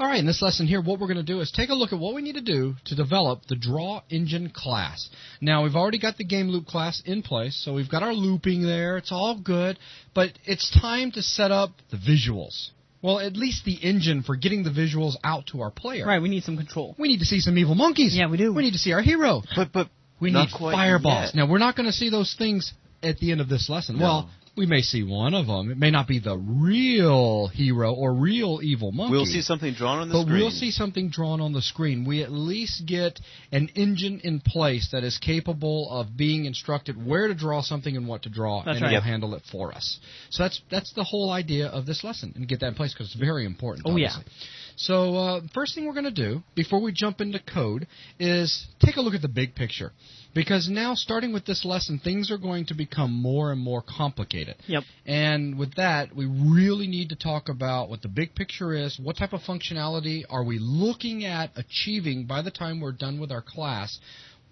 All right, in this lesson here, what we're going to do is take a look at what we need to do to develop the Draw Engine class. Now, we've already got the game loop class in place, so we've got our looping there. It's all good, but it's time to set up the visuals. Well, at least the engine for getting the visuals out to our player. Right, we need some control. We need to see some evil monkeys. Yeah, we do. We need to see our hero. But we need fireballs. Yet. Now, we're not going to see those things at the end of this lesson. No. Well, we may see one of them. It may not be the real hero or real evil monkey. We'll see something drawn on the screen. But we'll see something drawn on the screen. We at least get an engine in place that is capable of being instructed where to draw something and what to draw, That's and right. it'll handle it for us. So that's the whole idea of this lesson, and get that in place because it's very important. Oh, obviously. yeah. So first thing we're going to do before we jump into code is take a look at the big picture. Because now, starting with this lesson, things are going to become more and more complicated. Yep. And with that, we really need to talk about what the big picture is, what type of functionality are we looking at achieving by the time we're done with our class,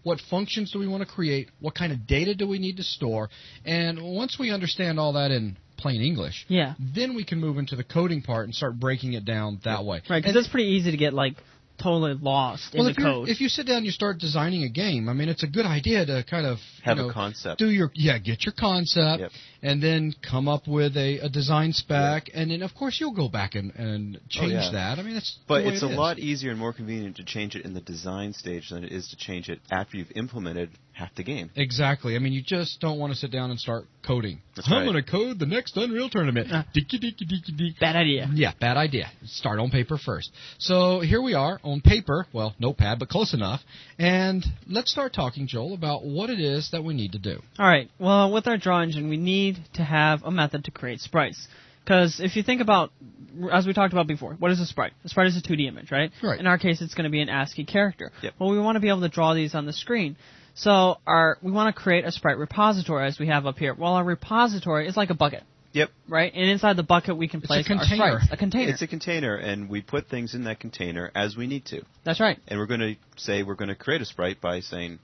what functions do we want to create, what kind of data do we need to store, and once we understand all that in plain English, then we can move into the coding part and start breaking it down that way. Right, because it's pretty easy to get, like, totally lost in the code. If you sit down and you start designing a game, I mean, it's a good idea to kind of have a concept. Get your concept, and then come up with a design spec, and then of course you'll go back and change that. I mean, that's but the way it's it a is. lot easier and more convenient to change it in the design stage than it is to change it after you've implemented half the game. Exactly. I mean, you just don't want to sit down and start coding. That's I'm right. going to code the next Unreal Tournament. Bad idea. Yeah, bad idea. Start on paper first. So here we are on paper. Well, notepad, but close enough. And let's start talking, Joel, about what it is that we need to do. All right. Well, with our draw engine, we need to have a method to create sprites. Because if you think about, as we talked about before, what is a sprite? A sprite is a 2D image, right? Right. In our case, it's going to be an ASCII character. Yep. Well, we want to be able to draw these on the screen. So we want to create a sprite repository, as we have up here. Well, our repository is like a bucket. Yep. Right? And inside the bucket, we can place our sprites. A container. It's a container, and we put things in that container as we need to. That's right. And we're going to say we're going to create a sprite by saying,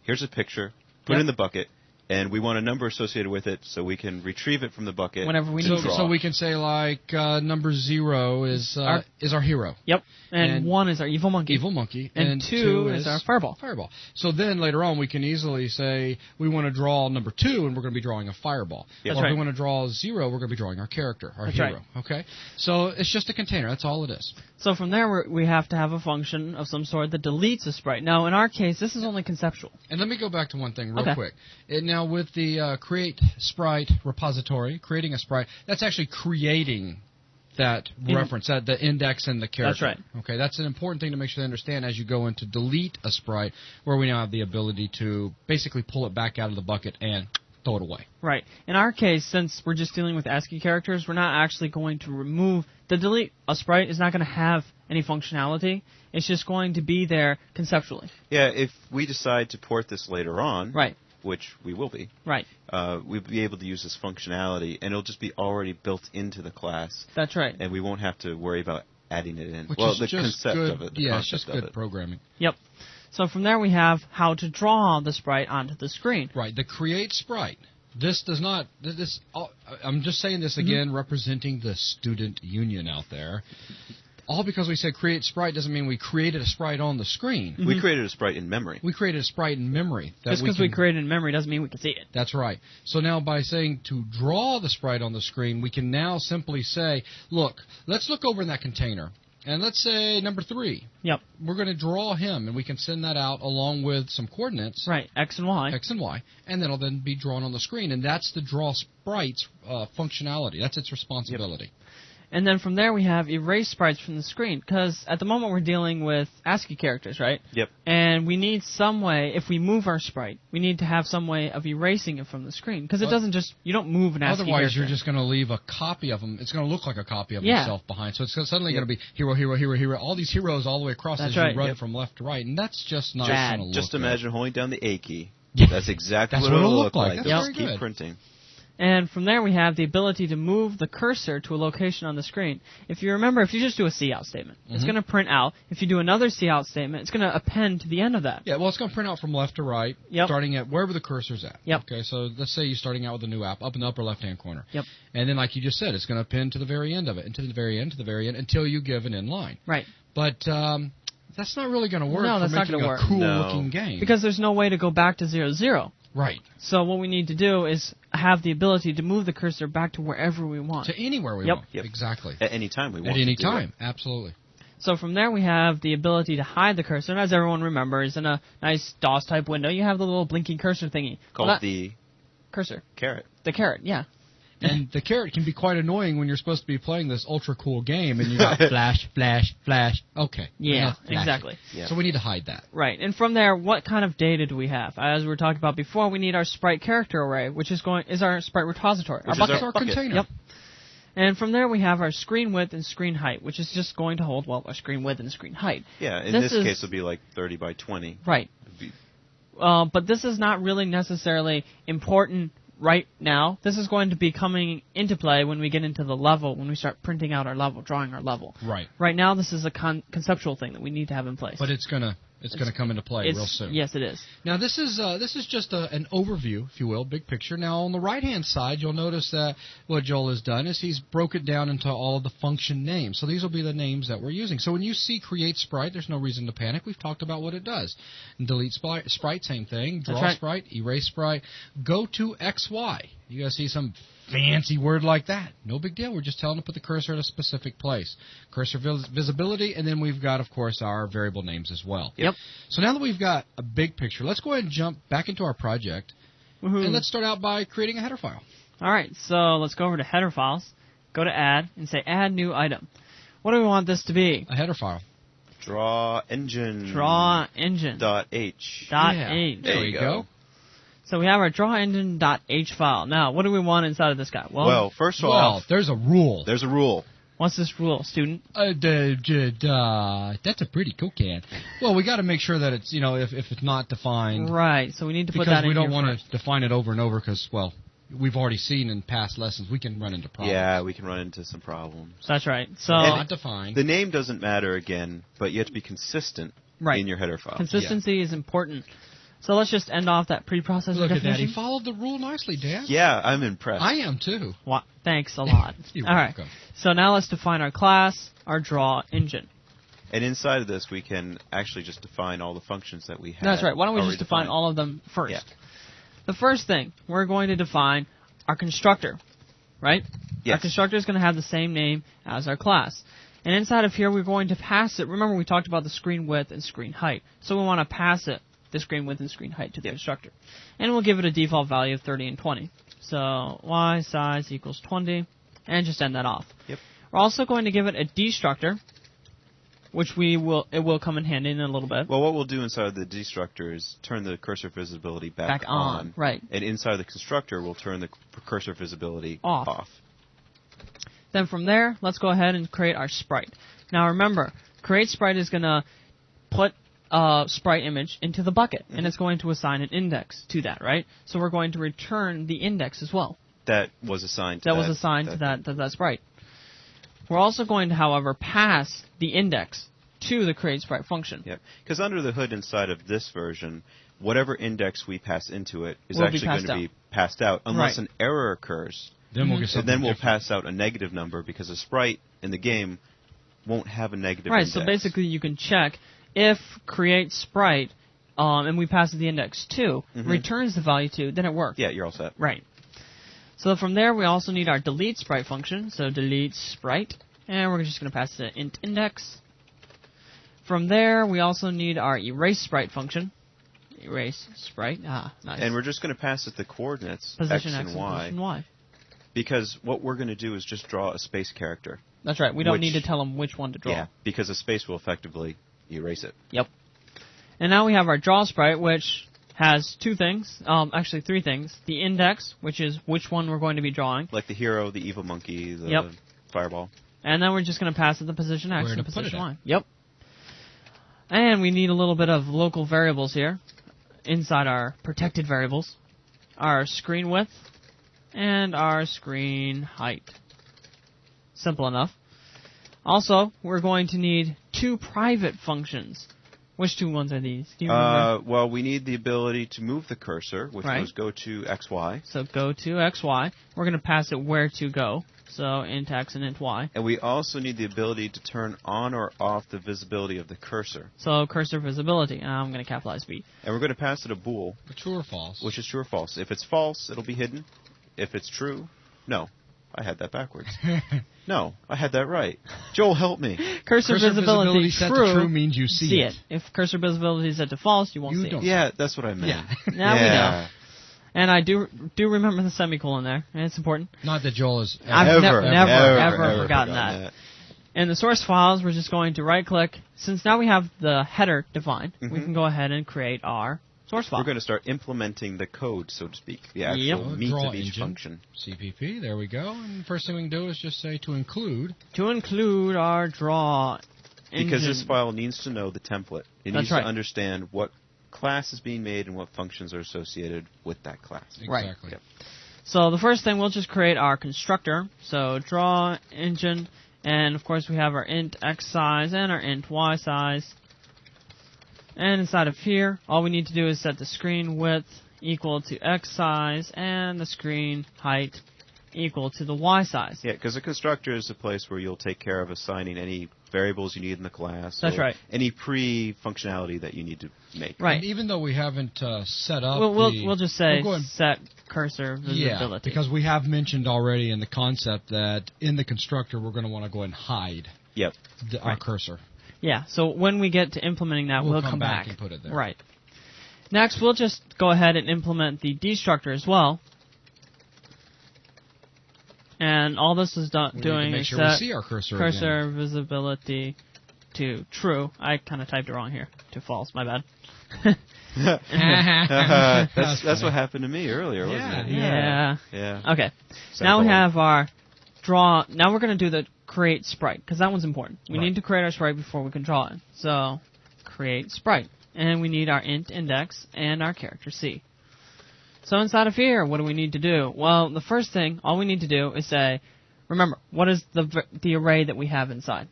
here's a picture, put it in the bucket, and we want a number associated with it so we can retrieve it from the bucket whenever we to need draw. So we can say, like, number 0 is our hero. Yep. And 1 is our evil monkey. Evil monkey. And 2 is our fireball. Fireball. So then later on we can easily say we want to draw number 2 and we're going to be drawing a fireball. Yep. Or if we want to draw 0, we're going to be drawing our character, our hero. Right. Okay? So it's just a container. That's all it is. So from there we have to have a function of some sort that deletes a sprite. Now in our case this is only conceptual. And let me go back to one thing real quick. Now with the create sprite repository, creating a sprite, that's actually creating that reference, the index and the character. That's right. Okay, that's an important thing to make sure they understand as you go into delete a sprite, where we now have the ability to basically pull it back out of the bucket and throw it away. Right. In our case, since we're just dealing with ASCII characters, we're not actually going to remove the delete. A sprite is not going to have any functionality. It's just going to be there conceptually. Yeah, if we decide to port this later on, right, which we will be, right, we'll be able to use this functionality, and it'll just be already built into the class. That's right. And we won't have to worry about adding it in. Which well, is the just concept good, of it. Yeah, it's just good programming. Yep. So from there we have how to draw the sprite onto the screen. Right. The create sprite. This does not. I'm just saying this again, representing the student union out there. All because we said create sprite doesn't mean we created a sprite on the screen. We created a sprite in memory. We created a sprite in memory. Just because we created in memory doesn't mean we can see it. That's right. So now by saying to draw the sprite on the screen, we can now simply say, look, let's look over in that container. And let's say number 3. Yep. We're going to draw him, and we can send that out along with some coordinates. Right, X and Y. X and Y. And then it'll then be drawn on the screen. And that's the draw sprites functionality. That's its responsibility. Yep. And then from there we have erase sprites from the screen, because at the moment we're dealing with ASCII characters, right? Yep. And we need some way, if we move our sprite, we need to have some way of erasing it from the screen, because it doesn't just, you don't move an ASCII character. Otherwise you're just going to leave a copy of him. It's going to look like a copy of himself behind. So it's suddenly going to be hero, hero, hero, hero, all these heroes all the way across as you run from left to right. And that's just not going to look Just imagine holding down the A key. Yeah. That's exactly That's what it'll it'll look like. That's Just keep good. printing. And from there, we have the ability to move the cursor to a location on the screen. If you remember, if you just do a cout statement, it's going to print out. If you do another cout statement, it's going to append to the end of that. Yeah, well, it's going to print out from left to right, starting at wherever the cursor's at. Yep. Okay, so let's say you're starting out with a new app up in the upper left-hand corner. Yep. And then, like you just said, it's going to append to the very end of it, and to the very end, until you give an inline. Right. But that's not really going to work for making a cool-looking game. Because there's no way to go back to 0, 0. Right. So what we need to do is have the ability to move the cursor back to wherever we want. To anywhere we want. Yep. Exactly. At any time we want. At any time, absolutely. So from there we have the ability to hide the cursor. And as everyone remembers, in a nice DOS-type window, you have the little blinking cursor thingy. Called the... Cursor. Carrot. The carrot, yeah. And the carrot can be quite annoying when you're supposed to be playing this ultra-cool game, and you got flash, flash, flash. Okay. Yeah, exactly. Yeah. So we need to hide that. Right. And from there, what kind of data do we have? As we were talking about before, we need our sprite character array, which is our sprite repository. Which our bucket container. Yep. And from there, we have our screen width and screen height, which is just going to hold, our screen width and screen height. Yeah, in this case, it'll be like 30 by 20. Right. But this is not really necessarily important right now. This is going to be coming into play when we get into the level, when we start printing out our level, drawing our level. Right. Right now, this is a conceptual thing that we need to have in place. But it's gonna come into play real soon. Yes, it is. Now this is just an overview, if you will, big picture. Now on the right-hand side, you'll notice that what Joel has done is he's broke it down into all of the function names. So these will be the names that we're using. So when you see create sprite, there's no reason to panic. We've talked about what it does. And delete sprite, same thing. Draw sprite, erase sprite, go to XY. You guys see some fancy word like that. No big deal. We're just telling to put the cursor at a specific place. Cursor visibility, and then we've got, of course, our variable names as well. Yep. So now that we've got a big picture, let's go ahead and jump back into our project, and let's start out by creating a header file. All right, so let's go over to header files, go to add, and say add new item. What do we want this to be? A header file. Draw engine. .h. There you go. So we have our drawEngine.h file. Now, what do we want inside of this guy? Well, first of all, there's a rule. There's a rule. What's this rule, student? That's a pretty cool can. Well, we got to make sure that it's, if it's not defined. Right, so we need to put that in here. Because we don't want to define it over and over because, we've already seen in past lessons we can run into problems. Yeah, we can run into some problems. That's right. So not defined. The name doesn't matter again, but you have to be consistent in your header file. Consistency is important. So let's just end off that preprocessor Look definition. at that. He followed the rule nicely, Dan. Yeah, I'm impressed. I am, too. Thanks a lot. You're All welcome. right. So now let's define our class, our draw engine. And inside of this, we can actually just define all the functions that we have. That's right. Why don't we just define all of them first? Yeah. The first thing, we're going to define our constructor, right? Yes. Our constructor is going to have the same name as our class. And inside of here, we're going to pass it. Remember, we talked about the screen width and screen height. So we want to pass it, the screen width and screen height, to the constructor. And we'll give it a default value of 30 and 20. So y size equals 20, and just end that off. Yep. We're also going to give it a destructor, which it will come in handy in a little bit. Well, what we'll do inside of the destructor is turn the cursor visibility back on. Right. And inside the constructor, we'll turn the cursor visibility off. Then from there, let's go ahead and create our sprite. Now remember, create sprite is going to put sprite image into the bucket, and it's going to assign an index to that, right? So we're going to return the index as well. That was assigned to that sprite. We're also going to, however, pass the index to the create sprite function. Yep. Because under the hood inside of this version, whatever index we pass into it is actually going to be passed out unless an error occurs. Then we'll get something and then we'll different. pass out a negative number because a sprite in the game won't have a negative index. Right, so basically you can check if create sprite, and we pass it the index 2, returns the value 2, then it works. Yeah, you're all set. Right. So from there, we also need our delete sprite function. So delete sprite, and we're just going to pass it int index. From there, we also need our erase sprite function. Erase sprite. Nice. And we're just going to pass it the coordinates, position X and Y. Position Y. Because what we're going to do is just draw a space character. That's right. We don't need to tell them which one to draw. Yeah, because a space will effectively erase it. Yep. And now we have our draw sprite, which has two things, actually three things. The index, which is which one we're going to be drawing. Like the hero, the evil monkey, the fireball. And then we're just going to pass it the position X and the position Y. At. Yep. And we need a little bit of local variables here inside our protected variables. Our screen width and our screen height. Simple enough. Also, we're going to need 2 private functions. Which 2 ones are these? Do you remember? Well, we need the ability to move the cursor, which Right. was go to XY. So go to XY. We're going to pass it where to go. So int X and int Y. And we also need the ability to turn on or off the visibility of the cursor. So cursor visibility. I'm going to capitalize V. And we're going to pass it a bool, True or false? which is true or false. If it's false, it'll be hidden. If it's true, no. I had that backwards. No, I had that right. Joel, help me. Cursor visibility set to true means you see it. If cursor visibility is set to false, you won't You see don't. it. Yeah, that's what I meant. Yeah. Now we know. And I do remember the semicolon there, and it's important. Not that Joel is I've never ever forgotten that. In the source files, we're just going to right-click. Since now we have the header defined, we can go ahead and create our source file. We're going to start implementing the code, so to speak, the actual Yep. meat Draw of each engine. function. CPP. There we go. And first thing we can do is just say to include. To include our draw engine. Because this file needs to know the template. It That's needs right. to understand what class is being made and what functions are associated with that class. Right. Exactly. Yep. So the first thing, we'll just create our constructor. So draw engine, and of course we have our int x size and our int y size. And inside of here, all we need to do is set the screen width equal to x size and the screen height equal to the y size. Yeah, because a constructor is a place where you'll take care of assigning any variables you need in the class. That's or right. Any pre-functionality that you need to make. Right. And even though we haven't set up We'll just say go ahead. set cursor visibility. Yeah, because we have mentioned already in the concept that in the constructor we're going to want to go ahead and hide Yep. our cursor. Yeah, so when we get to implementing that, we'll come back back and put it there. Right. Next, we'll just go ahead and implement the Destructor as well. And all this is We need to doing make is sure we set see our cursor again. visibility to true. I kind of typed it wrong here. To false, my bad. That's what happened to me earlier, wasn't it? Yeah. Yeah. Okay. So Now we go on. have our draw. Now we're going to do the create sprite, because that one's important. We Right. need to create our sprite before we can draw it. So, create sprite. And we need our int index and our character C. So inside of here, what do we need to do? Well, the first thing, all we need to do is say, remember, what is the array that we have inside?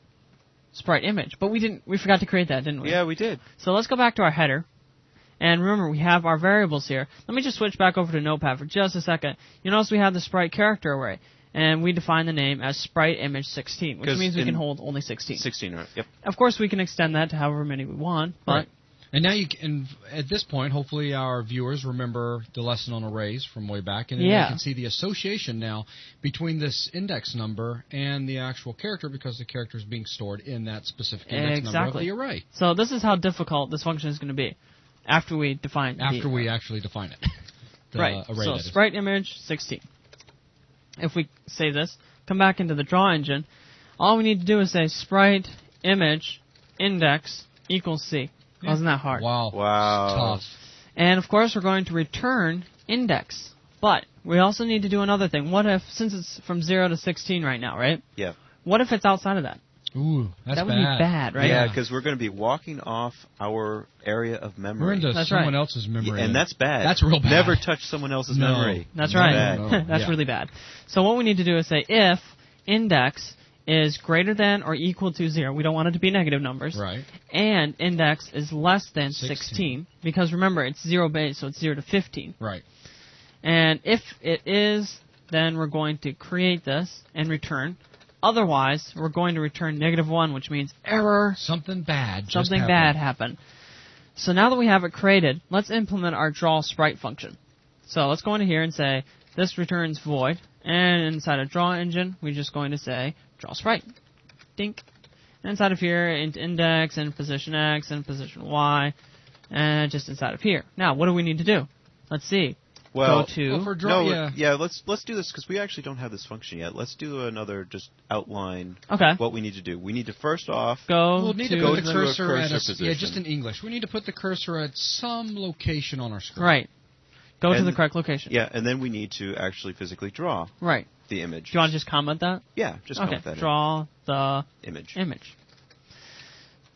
Sprite image. But we forgot to create that, didn't we? Yeah, we did. So let's go back to our header. And remember, we have our variables here. Let me just switch back over to Notepad for just a second. You notice we have the sprite character array. And we define the name as sprite image 16, which 'Cause means we in can hold only 16. 16, right? Yep. Of course, we can extend that to however many we want, but Right. And now you can, at this point, hopefully our viewers remember the lesson on arrays from way back, and then Yeah. they can see the association now between this index number and the actual character, because the character is being stored in that specific index number of Exactly. the array. So this is how difficult this function is going to be after we define After the, we actually define it. The right. array, So that is. sprite image 16. If we save this, come back into the draw engine, all we need to do is say sprite image index equals C. Yeah. Wasn't that hard? Wow. Wow. It's tough. And of course, we're going to return index. But we also need to do another thing. What if, since it's from 0 to 16 right now, right? Yeah. What if it's outside of that? Ooh, that's That would be bad, right? Yeah, because we're going to be walking off our area of memory. We're into That's someone right. else's memory. And that's bad. That's real bad. Never touch someone else's No. memory. That's No, right. no, no. That's Yeah. really bad. So what we need to do is say if index is greater than or equal to 0. We don't want it to be negative numbers. Right. And index is less than 16. 16. Because remember, it's 0 base, so it's 0 to 15. Right. And if it is, then we're going to create this and return. Otherwise, we're going to return -1, which means error. Something bad. just Something happened. bad happened. So now that we have it created, let's implement our draw sprite function. So let's go into here and say this returns void, and inside of draw engine, we're just going to say draw sprite. Dink. And inside of here, int index and position x and position y, and just inside of here. Now, what do we need to do? Let's see. Well, go to Well, for draw, no, yeah. let's do this because we actually don't have this function yet. Let's do another just outline okay. what we need to do. We need to first off Go We'll need to to Go put the to a cursor at cursor yeah, position. just in English. We need to put the cursor at some location on our screen. right. Go to And- the correct location. yeah, and then we need to actually physically draw Right. the image. Do you want to just comment that? Yeah, just Okay. comment that Draw the in. Image. image.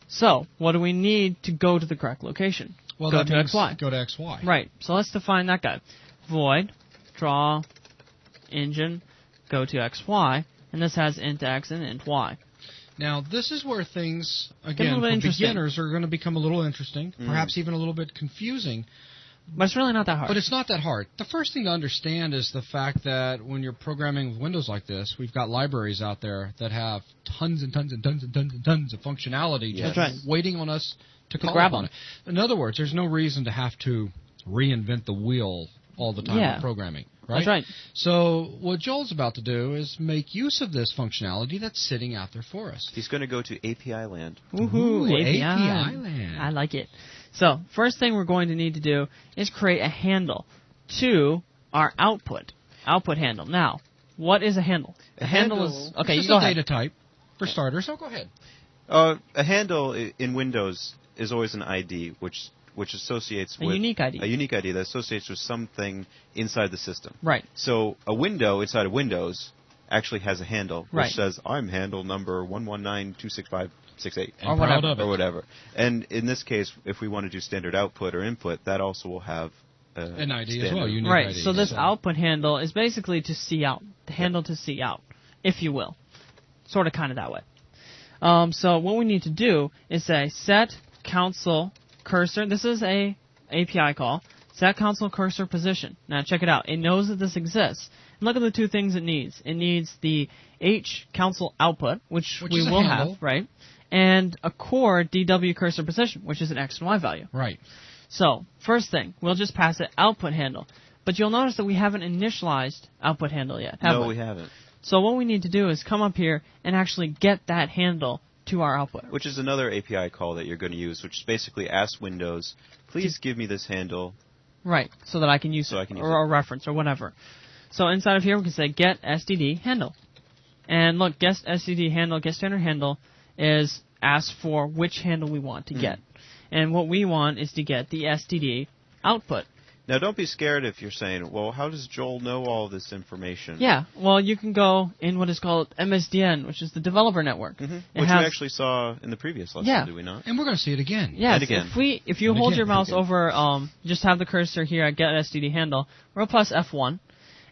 So, what do we need to go to the correct location? Well, Go that to means XY. Go to XY. Right. So let's define that guy. Void draw engine, go to XY, and this has int X and int Y. Now, this is where things, again, for beginners are going to become a little interesting, perhaps even a little bit confusing. But it's really not that hard. But it's not that hard. The first thing to understand is the fact that when you're programming with Windows like this, we've got libraries out there that have tons and tons and tons and tons and tons of functionality just waiting on us to call grab on it. In other words, there's no reason to have to reinvent the wheel all the time in programming. Right? That's right. So what Joel's about to do is make use of this functionality that's sitting out there for us. He's going to go to API land. Woohoo, API land. I like it. So, first thing we're going to need to do is create a handle to our output handle. Now, what is a handle? A handle is... Okay, it's you go a ahead. data type, for starters, so go ahead. A handle in Windows is always an ID, which associates with... A unique ID. A unique ID that associates with something inside the system. Right. So a window inside of Windows actually has a handle, which says, I'm handle number 119.265.68. Or whatever. And in this case, if we want to do standard output or input, that also will have an ID as well, unique right, ID. so this output handle is basically to see out, the handle to see out, if you will. Sort of kind of that way. So what we need to do is say set console cursor. This is a API call. Set console cursor position. Now check it out. It knows that this exists. And look at the two things it needs. It needs the H console output, which we will have, right? And a chord DW cursor position, which is an X and Y value. Right. So, first thing, we'll just pass it output handle. But you'll notice that we haven't initialized output handle yet, have we? No, we haven't. So what we need to do is come up here and actually get that handle to our output. Which is another API call that you're going to use, which basically asks Windows, please give me this handle. Right, so that I can use it, or a reference, or whatever. So inside of here, we can say get STD handle. And look, get STD handle, get standard handle, is ask for which handle we want to get. And what we want is to get the STD output. Now, don't be scared if you're saying, well, how does Joel know all this information? Yeah, well, you can go in what is called MSDN, which is the developer network. Which we actually saw in the previous lesson, did we not? And we're going to see it again. Yes, and again. If you hold your mouse over, just have the cursor here at get STD handle, we'll press F1,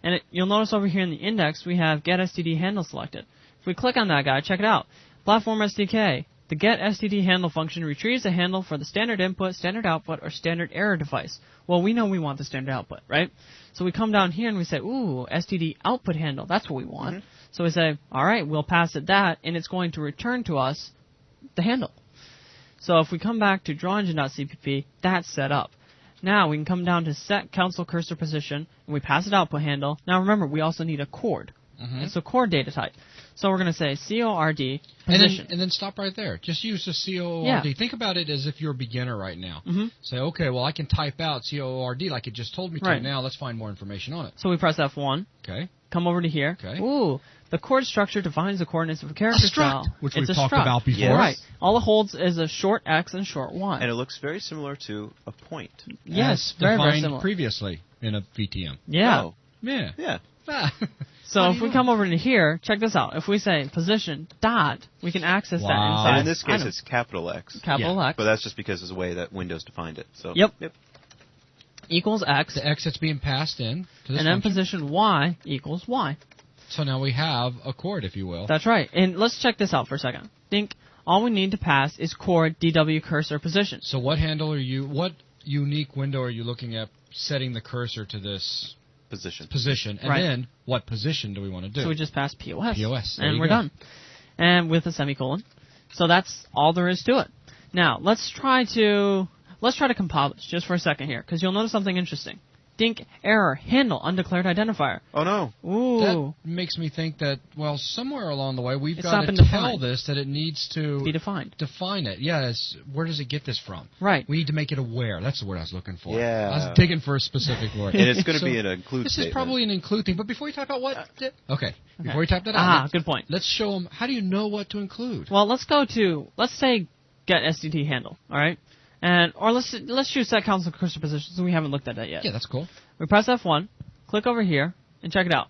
and you'll notice over here in the index we have get STD handle selected. If we click on that guy, check it out. Platform SDK. The get STD handle function retrieves a handle for the standard input, standard output, or standard error device. Well, we know we want the standard output, right? So we come down here and we say, ooh, STD output handle. That's what we want. So we say, all right, we'll pass it that, and it's going to return to us the handle. So if we come back to drawengine.cpp, that's set up. Now we can come down to set console cursor position, and we pass it output handle. Now remember, we also need a chord. It's a chord data type. So we're going to say CORD position. And then stop right there. Just use the CORD. Think about it as if you're a beginner right now. Say, okay, well, I can type out CORD like it just told me to. Now let's find more information on it. So we press F1. Okay. Come over to here. Okay. Ooh, the chord structure defines the coordinates of a character style. Which we've talked about before. Right. All it holds is a short X and short Y. And it looks very similar to a point. Yes, very, very similar. Previously in a VTM. Yeah. Oh. Yeah. Yeah. So if we come over into here, check this out. If we say position dot, we can access that inside. And in this case, it's capital X. Capital X. But that's just because of the way that Windows defined it. So. Yep. Equals X. The X that's being passed in to this and then position Y equals Y. So now we have a chord, if you will. That's right. And let's check this out for a second. Think all we need to pass is chord DW cursor position. So what handle are you? What unique window are you looking at setting the cursor to this? Position. And then, what position do we want to do? So we just pass POS. POS. And we're done. And with a semicolon. So that's all there is to it. Now, let's try to compile this just for a second here, because you'll notice something interesting. Dink error handle undeclared identifier. Oh no. Ooh. That makes me think that, well, somewhere along the way we've got to tell this that it needs to be defined. Define it. Yeah. Where does it get this from? Right. We need to make it aware. That's the word I was looking for. Yeah. I was digging for a specific word. And it's going to be an include This statement. is probably an include thing. But before you type out what? Okay. Before you type that out. Good point. Let's show them. How do you know what to include? Well, let's say get STD handle. All right. Or let's choose set console cursor position, so we haven't looked at that yet. Yeah, that's cool. We press F1, click over here, and check it out.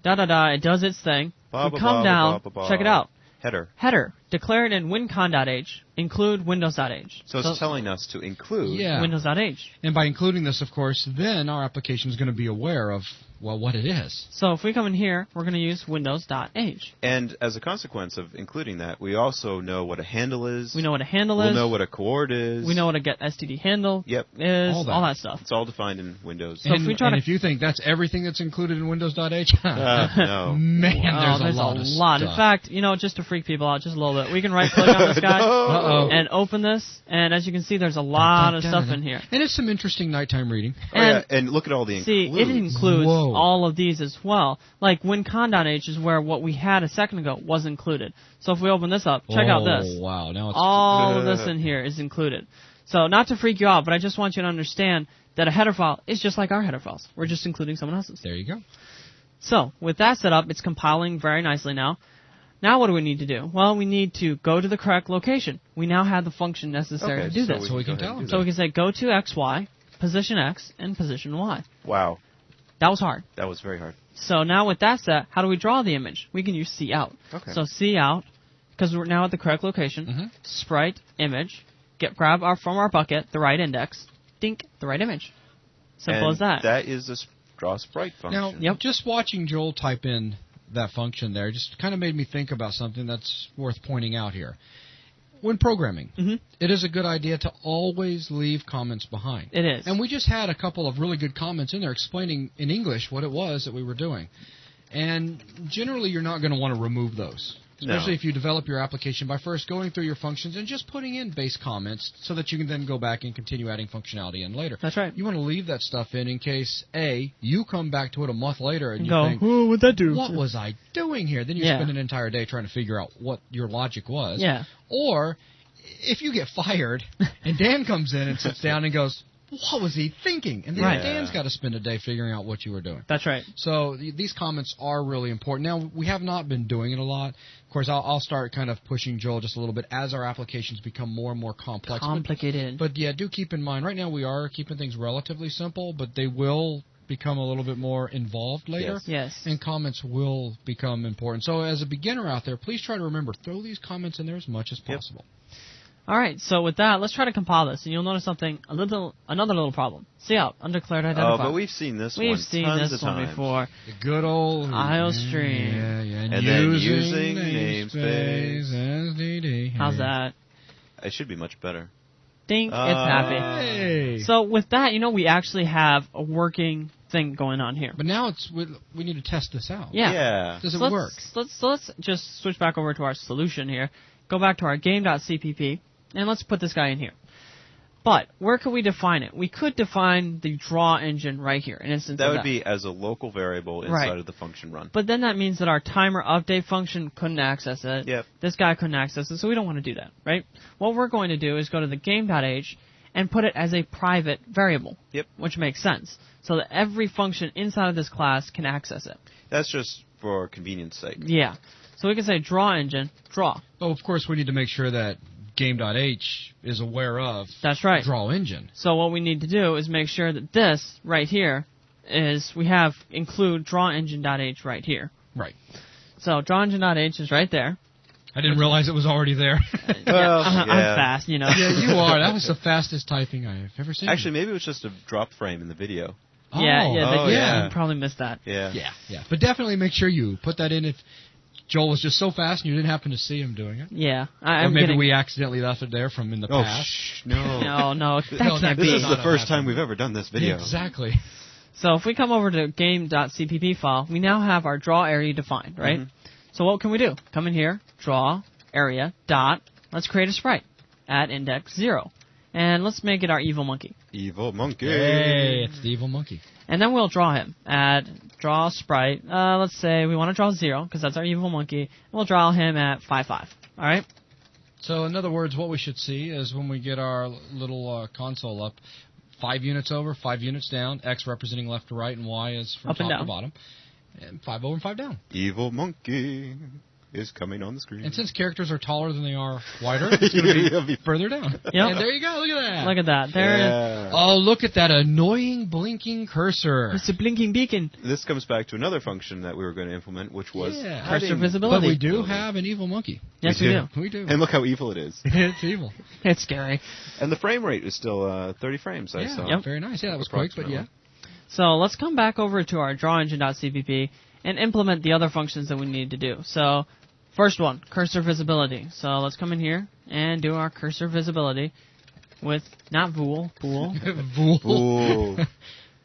It does its thing. We come down, check it out. Header, declared in WinCon.h, include Windows.h. So it's telling us to include Windows.h. And by including this, of course, then our application is going to be aware of well, what it is. So if we come in here, we're going to use Windows.h. And as a consequence of including that, we also know what a handle is. We know what a handle is. We'll know what a chord is. We know what a get STD handle is. All that stuff. It's all defined in Windows. So if you think that's everything that's included in Windows.h, no. Man, there's a lot. In fact, just to freak people out just a little bit, we can right-click on this guy and open this, and as you can see, there's a lot of stuff in here. And it's some interesting nighttime reading. And look at all the includes. See, it includes all of these as well. Like WinCon.h is where what we had a second ago was included. So if we open this up, check out this. Oh, wow. Now it's all of this in here is included. So not to freak you out, but I just want you to understand that a header file is just like our header files. We're just including someone else's. There you go. So with that set up, it's compiling very nicely now. Now what do we need to do? Well, we need to go to the correct location. We now have the function necessary to do this. So we can tell them. So we can say go to XY, position X, and position Y. Wow. That was hard. That was very hard. So now with that set, how do we draw the image? We can use cout. Okay. So cout, because we're now at the correct location, sprite image, grab from our bucket the right index, dink, the right image. Simple as that. That is a draw sprite function. Now, just watching Joel type in that function there just kind of made me think about something that's worth pointing out here. When programming, it is a good idea to always leave comments behind. It is. And we just had a couple of really good comments in there explaining in English what it was that we were doing. And generally, you're not going to want to remove those. Especially if you develop your application by first going through your functions and just putting in base comments so that you can then go back and continue adding functionality in later. That's right. You want to leave that stuff in case, A, you come back to it a month later and you go, think, oh, what'd that do? What was I doing here? Then you spend an entire day trying to figure out what your logic was. Yeah. Or if you get fired and Dan comes in and sits down and goes, what was he thinking? And then Dan's got to spend a day figuring out what you were doing. That's right. So these comments are really important. Now, we have not been doing it a lot. Of course, I'll start kind of pushing Joel just a little bit as our applications become more and more complex. Complicated. But yeah, do keep in mind, right now we are keeping things relatively simple, but they will become a little bit more involved later. Yes. And comments will become important. So as a beginner out there, please try to remember, throw these comments in there as much as possible. All right, so with that, let's try to compile this, and you'll notice another little problem. Cout, undeclared identifier. Oh, but we've seen this one. We've seen this one before. The good old IOStream. Yeah. And then using namespace. SDD. How's that? It should be much better. Ding, it's happy. Hey. So with that, we actually have a working thing going on here. But now we need to test this out. Yeah. Does it work? Let's just switch back over to our solution here. Go back to our game.cpp. And let's put this guy in here. But where could we define it? We could define the draw engine right here. An instance that would be as a local variable inside of the function run. But then that means that our timer update function couldn't access it. Yep. This guy couldn't access it, so we don't want to do that, right? What we're going to do is go to the game.h and put it as a private variable. Yep. Which makes sense. So that every function inside of this class can access it. That's just for convenience sake. Yeah. So we can say draw engine, draw. Oh, of course, we need to make sure that Game.h is aware of draw engine. So what we need to do is make sure that this right here is we have include draw engine.h right here. Right. So draw engine.h is right there. I didn't realize it was already there. I'm fast, Yeah, you are. That was the fastest typing I've ever seen. Actually, maybe it was just a drop frame in the video. You probably missed that. Yeah. But definitely make sure you put that in if Joel was just so fast and you didn't happen to see him doing it. Yeah. Or maybe we accidentally left it there from in the past. No. No, that can't be. This is the first time we've ever done this video. Yeah, exactly. So if we come over to game.cpp file, we now have our draw area defined, right? So what can we do? Come in here, draw area dot. Let's create a sprite at index 0. And let's make it our evil monkey. Evil monkey. Hey, it's the evil monkey. And then we'll draw him at draw sprite. Let's say we want to draw 0 because that's our evil monkey. And we'll draw him at 5.5. All right? So in other words, what we should see is when we get our little console up, 5 units over, 5 units down, X representing left to right, and Y is from up top and down to bottom. And 5 over and 5 down. Evil monkey is coming on the screen. And since characters are taller than they are wider, it's going to be further down. Yep. And there you go. Look at that. Look at that. There. Oh, look at that annoying blinking cursor. It's a blinking beacon. This comes back to another function that we were going to implement, which was cursor visibility. But we do have an evil monkey. Yes, we do. We do. And look how evil it is. It's evil. It's scary. And the frame rate is still 30 frames, I saw. Very nice. Yeah, that was quick, but yeah. So let's come back over to our drawEngine.cpp and implement the other functions that we need to do. So first one, cursor visibility. So let's come in here and do our cursor visibility with, not vool, bool. Vool.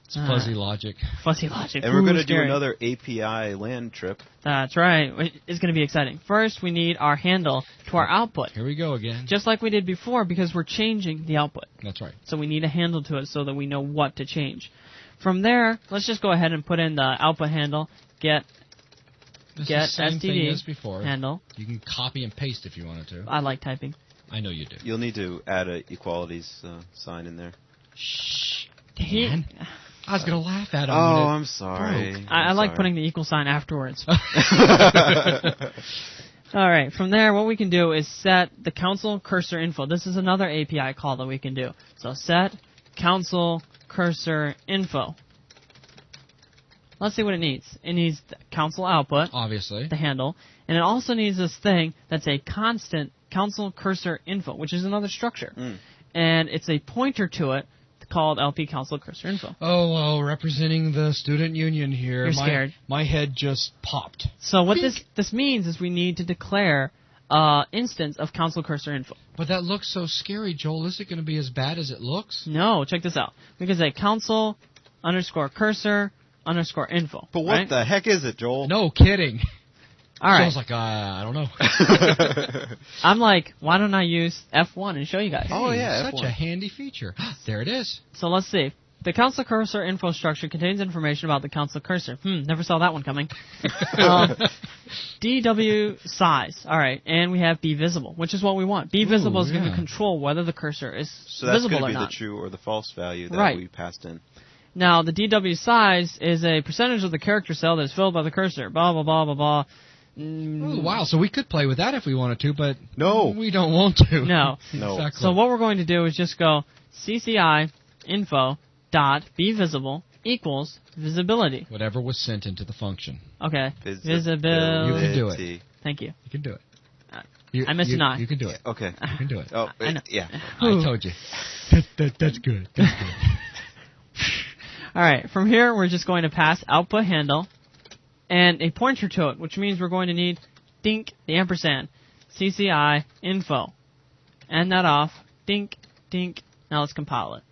It's fuzzy logic. Fuzzy logic. And we're going to do another API land trip. That's right. It's going to be exciting. First, we need our handle to our output. Here we go again. Just like we did before, because we're changing the output. That's right. So we need a handle to it so that we know what to change. From there, let's just go ahead and put in the output handle, get std as before. handle. You can copy and paste if you wanted to. I like typing. I know you do. You'll need to add a equalities sign in there. Shh, Dan. I was going to laugh at him. Oh, I'm sorry. I like putting the equal sign afterwards. All right. From there, what we can do is set the console cursor info. This is another API call that we can do. So set console cursor info. Let's see what it needs. It needs the console output, obviously, the handle, and it also needs this thing that's a constant console cursor info, which is another structure, and it's a pointer to it called LP console cursor info. Oh, representing the student union here. You're scared. My head just popped. So what this means is we need to declare instance of console cursor info. But that looks so scary, Joel. Is it going to be as bad as it looks? No, check this out. We can say console underscore cursor underscore info. But what the heck is it, Joel? No kidding. All right. Joel's like, I don't know. I'm like, why don't I use F1 and show you guys? Oh, yeah, such F1. a handy feature. There it is. So let's see. The console cursor info structure contains information about the console cursor. Never saw that one coming. DW size. All right, and we have be visible, which is what we want. Be visible is going to control whether the cursor is so that's visible or going to not. be the true or the false value that we passed in. Now, the DW size is a percentage of the character cell that is filled by the cursor. Blah, blah, blah, blah, blah. Oh, wow, so we could play with that if we wanted to, but no, we don't want to. No. Exactly. So what we're going to do is just go CCI info dot be visible equals visibility. Whatever was sent into the function. Okay. Visibility. You can do it. Thank you. You can do it. I missed an I. You can do it. Okay. You can do it. Oh, I know. Yeah. I told you. That's good. That's good. All right. From here, we're just going to pass output handle and a pointer to it, which means we're going to need dink, the ampersand, CCI info. End that off. Dink, dink. Now let's compile it.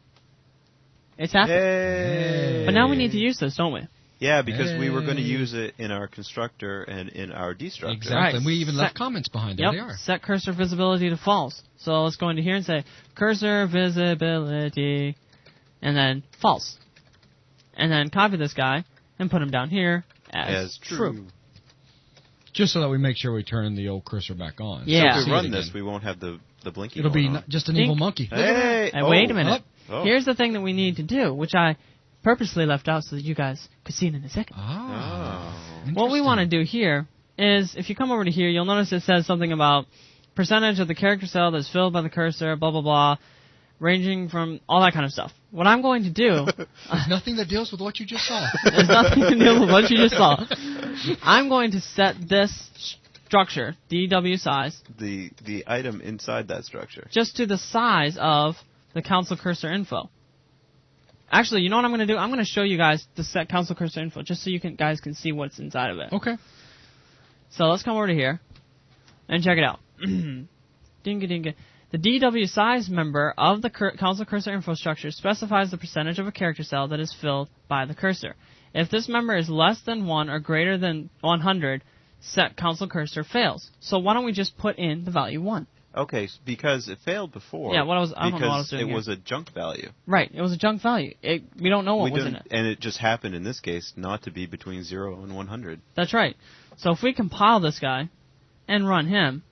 It's happened. Yay. But now we need to use this, don't we? Yeah, because we were going to use it in our constructor and in our destructor. Exactly. Right. And we even left comments behind. There they are. Set cursor visibility to false. So let's go into here and say cursor visibility, and then false. And then copy this guy and put him down here as true. Just so that we make sure we turn the old cursor back on. Yeah. So if we run this, we won't have the blinking. It'll be on. Just an evil monkey. Hey! Wait a minute. Oh. Here's the thing that we need to do, which I purposely left out so that you guys could see it in a second. What we want to do here is, if you come over to here, you'll notice it says something about percentage of the character cell that's filled by the cursor, blah, blah, blah, ranging from all that kind of stuff. What I'm going to do... There's nothing that deals with what you just saw. There's nothing to deal with what you just saw. I'm going to set this structure, DW size... The item inside that structure. ...just to the size of the console cursor info. Actually, you know what I'm going to do? I'm going to show you guys the set console cursor info, just so you guys can see what's inside of it. Okay. So let's come over to here and check it out. Dinga dinga. The DW size member of the console cursor info structure specifies the percentage of a character cell that is filled by the cursor. If this member is less than 1 or greater than 100, set console cursor fails. So why don't we just put in the value 1? Okay, because it failed before. Yeah, I don't know what I was doing it here. was a junk value. Right, it was a junk value. We don't know what was in it. And it just happened in this case not to be between 0 and 100. That's right. So if we compile this guy and run him...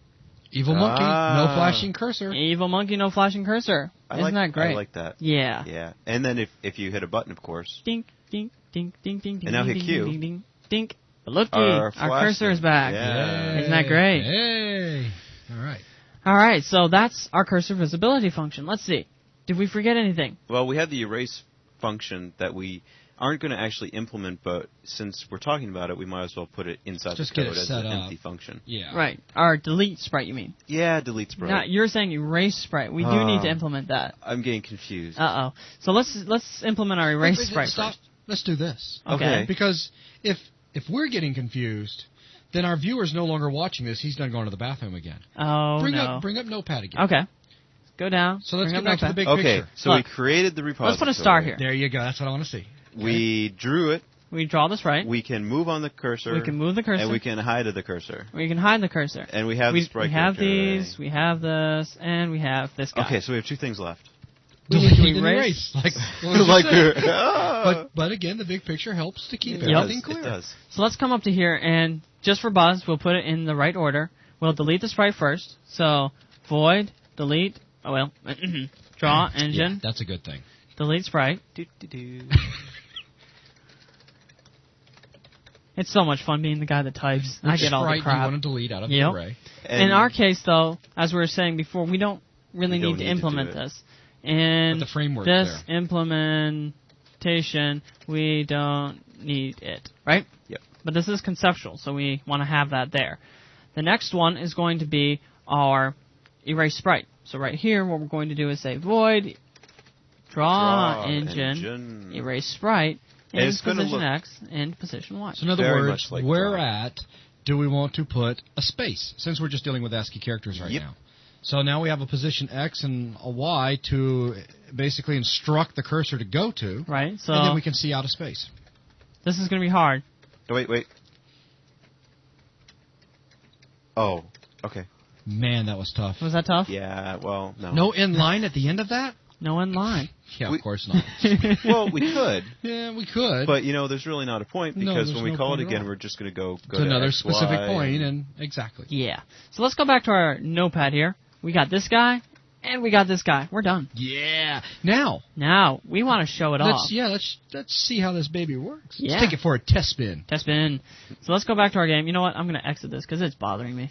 Evil monkey, no flashing cursor. Evil monkey, no flashing cursor. Isn't that great? I like that. Yeah. Yeah. And then if you hit a button, of course. Dink, dink, dink, dink, dink, and now dink, hit Q. dink, dink, dink. But look, our cursor is back. Yeah. Isn't that great? Hey. All right. All right, so that's our cursor visibility function. Let's see. Did we forget anything? Well, we have the erase function that we aren't going to actually implement, but since we're talking about it, we might as well put it inside the code as an empty function. Yeah. Right. Our delete sprite, you mean? Yeah, delete sprite. No, you're saying erase sprite. We do need to implement that. I'm getting confused. Uh-oh. So let's implement our erase sprite first. let's do this. Okay. Because if we're getting confused, then our viewer's no longer watching this. He's done going to the bathroom again. Oh, Bring up Notepad again. Okay. Go down. So let's bring get up back to the Notepad. big Okay, picture. so we created the repository. Let's put a star here. There you go. That's what I want to see. We drew it. We draw this right. We can move on the cursor. We can move the cursor. And we can hide the cursor. We can hide the cursor. And we have the sprite We have character these, array. we have this, and we have this guy. Okay, so we have 2 things left. We need to Delete and erase. But again, the big picture helps to keep Yep. everything clear. It does. So let's come up to here, and just for buzz, we'll put it in the right order. We'll delete the sprite first. So void, delete, draw engine, Yeah, that's a good thing. delete sprite. It's so much fun being the guy that types. I get all the Sprite crap. you want to delete out of the Yep. array. In our case, though, as we were saying before, we don't really need to implement this. And But the framework this there. implementation, we don't need it, right? Yep. But this is conceptual, so we want to have that there. The next one is going to be our erase sprite. So right here, what we're going to do is say void draw engine erase sprite And in it's gonna position look X and position Y. So in other very words, much like where drawing. at do we want to put a space? Since we're just dealing with ASCII characters right Yep. now. So now we have a position X and a Y to basically instruct the cursor to go to. Right, so And then we can see out of space. this is going to be hard. No, wait. Oh, okay. Man, that was tough. Was that tough? Yeah, well, no. No inline at the end of that? No in line. Yeah, We- of course not. Well, we could. Yeah, we could. But, there's really not a point No, because there's when we no call it point at again, all. we're just going to go to another X, specific Y, point, and exactly. Yeah. So let's go back to our notepad here. We got this guy, and we got this guy. We're done. Yeah. Now, Now, we want to show it off. let's see how this baby works. Yeah. Let's take it for a test spin. Test spin. So let's go back to our game. You know what? I'm going to exit this because it's bothering me.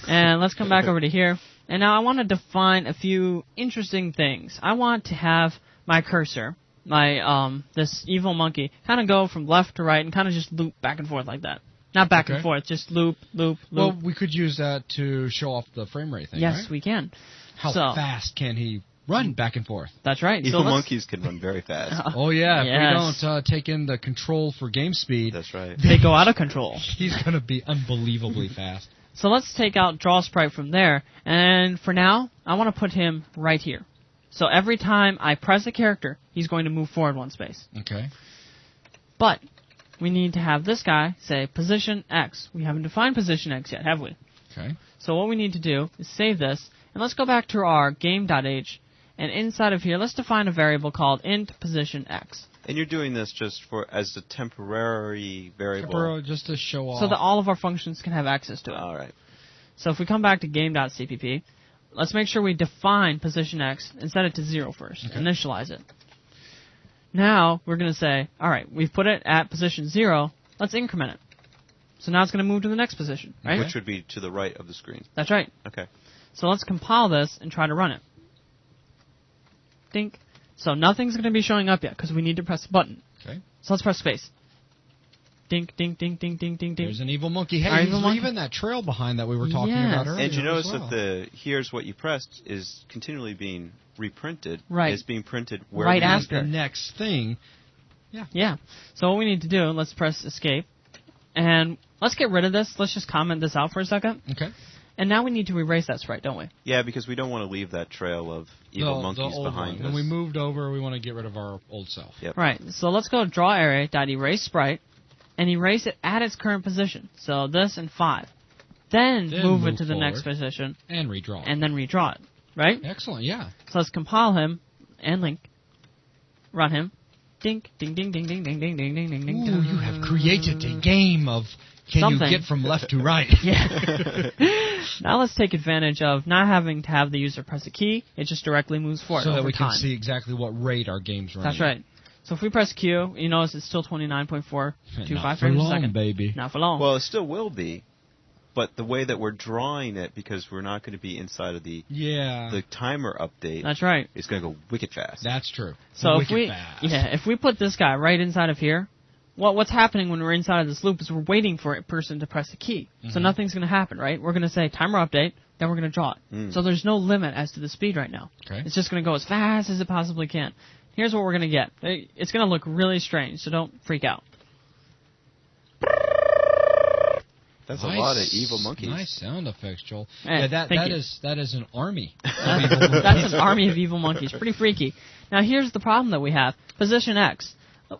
And let's come back over to here. And now I want to define a few interesting things. I want to have my cursor, my this evil monkey, kind of go from left to right and kind of just loop back and forth like that. Not back and forth, just loop, loop, Well, loop. we could use that to show off the frame rate thing, Yes, right? we can. How So- fast can he run back and forth? That's right. Evil so let's- monkeys can run very fast. Oh, yeah. If Yes. we don't take in the control for game speed, That's right. They go out of control. he's going to be unbelievably fast. So let's take out draw sprite from there, and for now, I want to put him right here. So every time I press a character, he's going to move forward one space. Okay. But we need to have this guy say position X. We haven't defined position X yet, have we? Okay. So what we need to do is save this, and let's go back to our Game.h, and inside of here, let's define a variable called int position X. And you're doing this just as a temporary variable. Just to show off. So that all of our functions can have access to it. All right. So if we come back to game.cpp, let's make sure we define position X and set it to 0 first. Okay. Initialize it. Now we're going to say, all right, we've put it at position 0. Let's increment it. So now it's going to move to the next position, right? Which would be to the right of the screen. That's right. Okay. So let's compile this and try to run it. Dink. So nothing's going to be showing up yet because we need to press a button. Okay. So let's press space. Dink, dink, dink, dink, dink, dink, dink. There's an evil monkey. Hey, Our he's evil monkey. leaving that trail behind that we were talking Yes. about earlier. And you notice as well. that here's what you pressed is continually being reprinted. Right. It's being printed where Right we need after. the next thing. Yeah. So what we need to do, let's press escape. And let's get rid of this. Let's just comment this out for a second. Okay. And now we need to erase that sprite, don't we? Yeah, because we don't want to leave that trail of evil monkeys the old behind one. us. When we moved over, we want to get rid of our old self. Yep. Right. So let's go draw array.erase sprite and erase it at its current position. So this and 5. Then move move it to the next forward. position And redraw. and then redraw it. Right? Excellent, yeah. So let's compile him and link. Run him. Dink, ding, ding, ding, ding, ding, ding, ding, ding, ding, ding. Ooh, you have created a game of can Something. you get from left to right. Yeah. Now let's take advantage of not having to have the user press a key. It just directly moves forward so that over we time. can see exactly what rate our game's running. That's right. So if we press Q, you notice it's still 29.425 Not for frames long, a second. baby. Not for long. Well, it still will be, but the way that we're drawing it, because we're not going to be inside of the Yeah. timer update, That's right. it's going to go wicked fast. That's true. So Wicked if we fast. if we put this guy right inside of here, what's happening when we're inside of this loop is we're waiting for a person to press a key. So nothing's going to happen, right? We're going to say timer update, then we're going to draw it. So there's no limit as to the speed right now. Okay. It's just going to go as fast as it possibly can. here's what we're going to get. It's going to look really strange, so don't freak out. That's a lot of evil monkeys. Nice sound effects, Joel. Yeah, that is an army. That's an army of evil monkeys. Pretty freaky. Now, here's the problem that we have. Position X.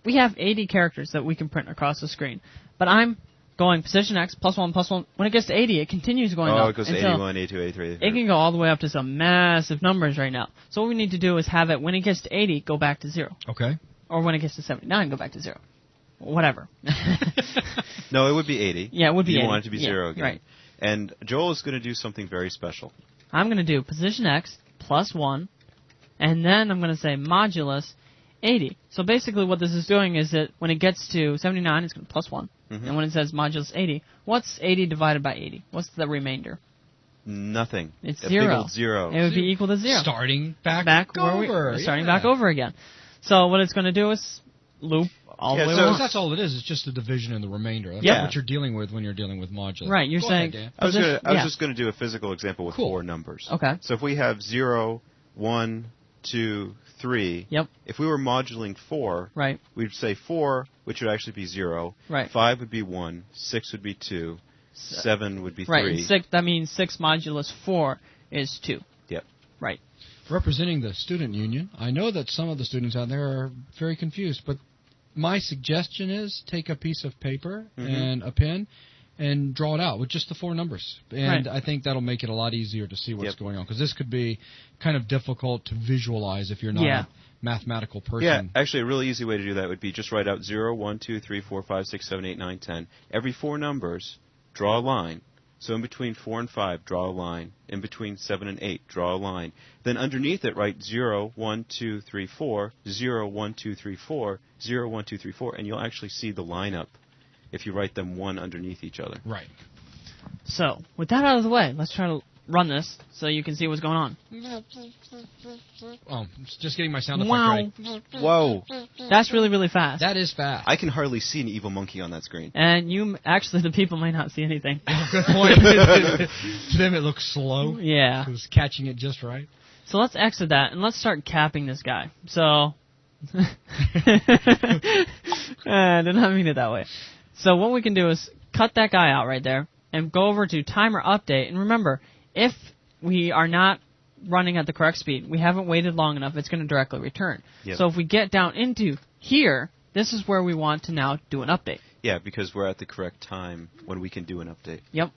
We have 80 characters that we can print across the screen. But I'm going position X, +1, +1. When it gets to 80, it continues going up. Oh, it goes to 81, 82, 83. It can go all the way up to some massive numbers right now. So what we need to do is have it, when it gets to 80, go back to 0. Okay. Or when it gets to 79, go back to 0. Whatever. No, it would be 80. Yeah, it would be 80. You want it to be 0 again. Right. And Joel is going to do something very special. I'm going to do position X, +1, and then I'm going to say modulus 80. So basically what this is doing is that when it gets to 79, it's going to +1. Mm-hmm. And when it says modulus 80, what's 80 divided by 80? What's the remainder? Nothing. It's a 0. Big old 0. It would be equal to 0. Starting back over. Starting back over again. So what it's going to do is loop all the way so along. That's all it is. It's just the division and the remainder. That's what you're dealing with when you're dealing with modulus. Right. You're saying. Ahead, I was just going to do a physical example with 4 numbers. Okay. So if we have 0, 1, 2, 3. Yep. If we were modulating 4, right, we'd say 4, which would actually be 0. Right. 5 would be 1. 6 would be 2. 7 would be 3. Right. And 6. That means 6 modulus 4 is 2. Yep. Right. Representing the student union, I know that some of the students out there are very confused, but my suggestion is take a piece of paper and a pen and draw it out with just the 4 numbers. And I think that'll make it a lot easier to see what's going on, because this could be kind of difficult to visualize if you're not a mathematical person. Yeah, actually a really easy way to do that would be just write out 0, 1, 2, 3, 4, 5, 6, 7, 8, 9, 10. Every 4 numbers, draw a line. So in between 4 and 5, draw a line. In between 7 and 8, draw a line. Then underneath it, write 0, 1, 2, 3, 4, 0, 1, 2, 3, 4, 0, 1, 2, 3, 4, and you'll actually see the lineup if you write them one underneath each other. Right. So, with that out of the way, let's try to run this so you can see what's going on. Oh, just getting my sound effect ready. Whoa. That's really, really fast. That is fast. I can hardly see an evil monkey on that screen. And actually, the people might not see anything. Good point. To them, it looks slow. Yeah. It was catching it just right. So let's exit that, and let's start capping this guy. So, I did not mean it that way. So what we can do is cut that guy out right there and go over to timer update. And remember, if we are not running at the correct speed, we haven't waited long enough, it's going to directly return. Yep. So if we get down into here, this is where we want to now do an update. Yeah, because we're at the correct time when we can do an update. Yep.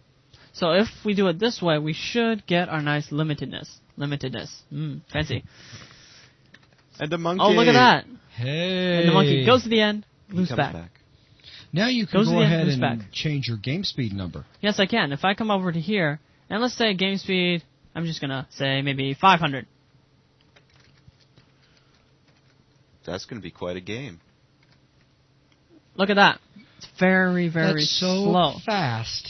So if we do it this way, we should get our nice limitedness. Fancy. And the monkey. Oh, look at that. Hey. And the monkey goes to the end, moves back. Now you can go ahead and change your game speed number. Yes, I can. If I come over to here, and let's say game speed, I'm just going to say maybe 500. That's going to be quite a game. Look at that. It's very, very slow. So fast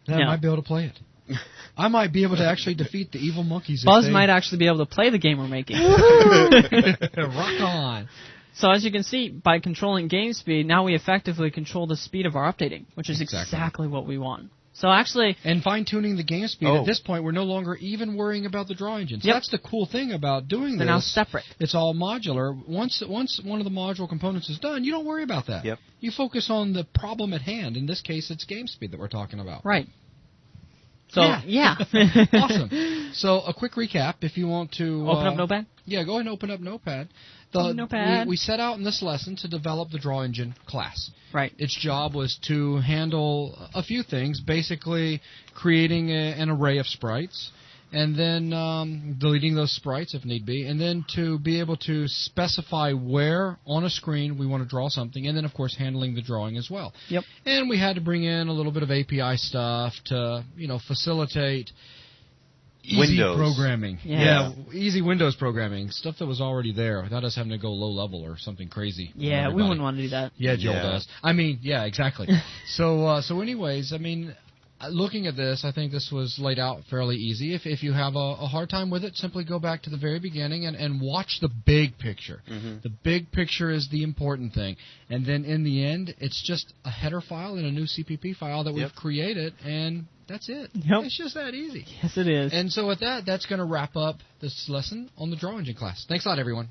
that I might be able to play it. I might be able to actually defeat the evil monkeys. Buzz might actually be able to play the game we're making. Rock on. So as you can see, by controlling game speed, now we effectively control the speed of our updating, which is exactly what we want. So actually... And fine-tuning the game speed. At this point, we're no longer even worrying about the draw engines. Yep. That's the cool thing about doing this. They're now separate. It's all modular. Once one of the module components is done, you don't worry about that. Yep. You focus on the problem at hand. In this case, it's game speed that we're talking about. Right. So, yeah. Awesome. So, a quick recap, if you want to... Open up Notepad? Yeah, go ahead and open up Notepad. Notepad. We set out in this lesson to develop the draw engine class. Right. Its job was to handle a few things, basically creating an array of sprites, and then deleting those sprites if need be, and then to be able to specify where on a screen we want to draw something, and then, of course, handling the drawing as well. Yep. And we had to bring in a little bit of API stuff to, facilitate easy programming. Yeah. Easy Windows programming, stuff that was already there without us having to go low level or something crazy. Yeah, we wouldn't want to do that. Yeah, Joel does. I mean, yeah, exactly. So anyways, I mean, looking at this, I think this was laid out fairly easy. If you have a hard time with it, simply go back to the very beginning and watch the big picture. Mm-hmm. The big picture is the important thing. And then in the end, it's just a header file and a new CPP file that we've created, and that's it. Yep. It's just that easy. Yes, it is. And so with that, that's going to wrap up this lesson on the draw engine class. Thanks a lot, everyone.